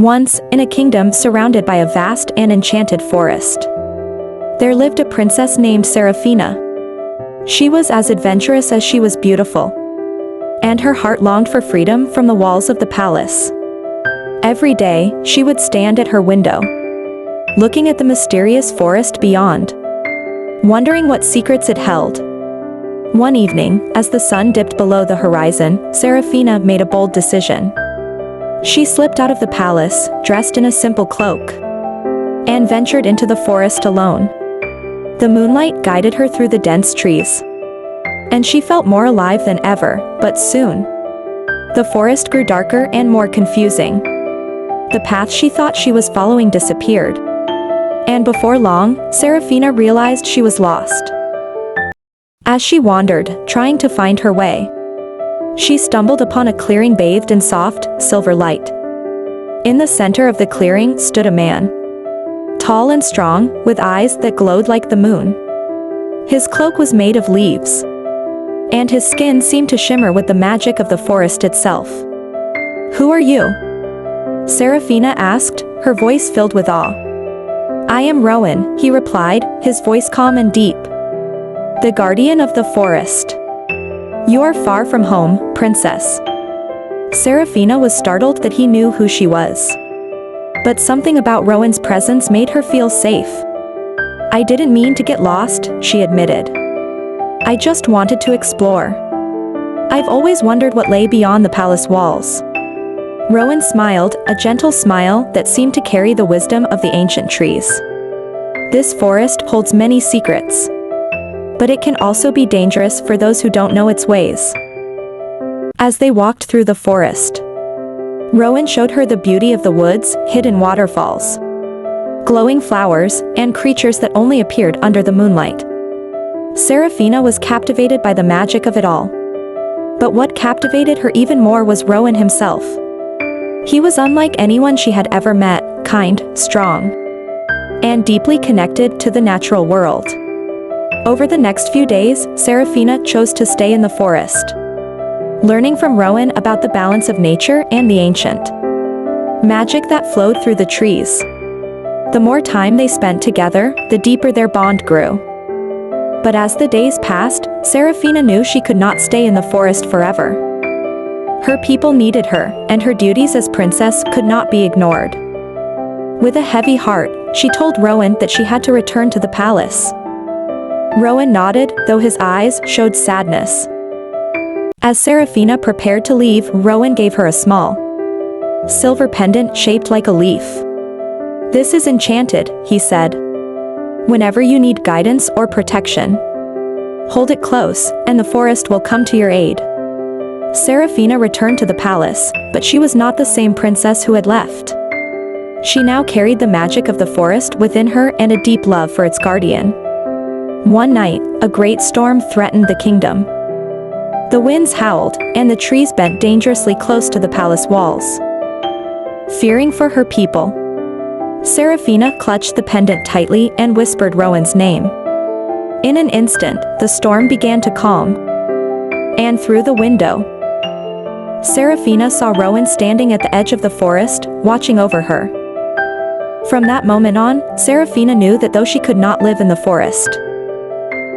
Once, in a kingdom surrounded by a vast and enchanted forest, there lived a princess named Seraphina. She was as adventurous as she was beautiful, and her heart longed for freedom from the walls of the palace. Every day, she would stand at her window, looking at the mysterious forest beyond, wondering what secrets it held. One evening, as the sun dipped below the horizon, Seraphina made a bold decision. She slipped out of the palace, dressed in a simple cloak, and ventured into the forest alone. The moonlight guided her through the dense trees, and she felt more alive than ever, but soon, the forest grew darker and more confusing. The path she thought she was following disappeared, and before long, Seraphina realized she was lost. As she wandered, trying to find her way, she stumbled upon a clearing bathed in soft, silver light. In the center of the clearing stood a man, tall and strong, with eyes that glowed like the moon. His cloak was made of leaves, and his skin seemed to shimmer with the magic of the forest itself. "Who are you?" Seraphina asked, her voice filled with awe. "I am Rowan," he replied, his voice calm and deep. "The guardian of the forest. You are far from home, princess." Seraphina was startled that he knew who she was. But something about Rowan's presence made her feel safe. "I didn't mean to get lost," she admitted. "I just wanted to explore. I've always wondered what lay beyond the palace walls." Rowan smiled, a gentle smile that seemed to carry the wisdom of the ancient trees. "This forest holds many secrets, but it can also be dangerous for those who don't know its ways." As they walked through the forest, Rowan showed her the beauty of the woods, hidden waterfalls, glowing flowers, and creatures that only appeared under the moonlight. Seraphina was captivated by the magic of it all. But what captivated her even more was Rowan himself. He was unlike anyone she had ever met, kind, strong, and deeply connected to the natural world. Over the next few days, Seraphina chose to stay in the forest, learning from Rowan about the balance of nature and the ancient magic that flowed through the trees. The more time they spent together, the deeper their bond grew. But as the days passed, Seraphina knew she could not stay in the forest forever. Her people needed her, and her duties as princess could not be ignored. With a heavy heart, she told Rowan that she had to return to the palace. Rowan nodded, though his eyes showed sadness. As Seraphina prepared to leave, Rowan gave her a small silver pendant shaped like a leaf. "This is enchanted," he said. "Whenever you need guidance or protection, hold it close, and the forest will come to your aid." Seraphina returned to the palace, but she was not the same princess who had left. She now carried the magic of the forest within her and a deep love for its guardian. One night, a great storm threatened the kingdom. The winds howled, and the trees bent dangerously close to the palace walls. Fearing for her people, Seraphina clutched the pendant tightly and whispered Rowan's name. In an instant, the storm began to calm. And through the window, Seraphina saw Rowan standing at the edge of the forest, watching over her. From that moment on, Seraphina knew that though she could not live in the forest,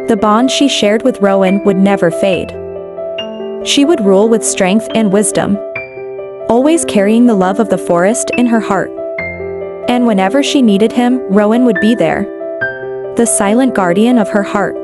the bond she shared with Rowan would never fade. She would rule with strength and wisdom, always carrying the love of the forest in her heart. And whenever she needed him, Rowan would be there, the silent guardian of her heart.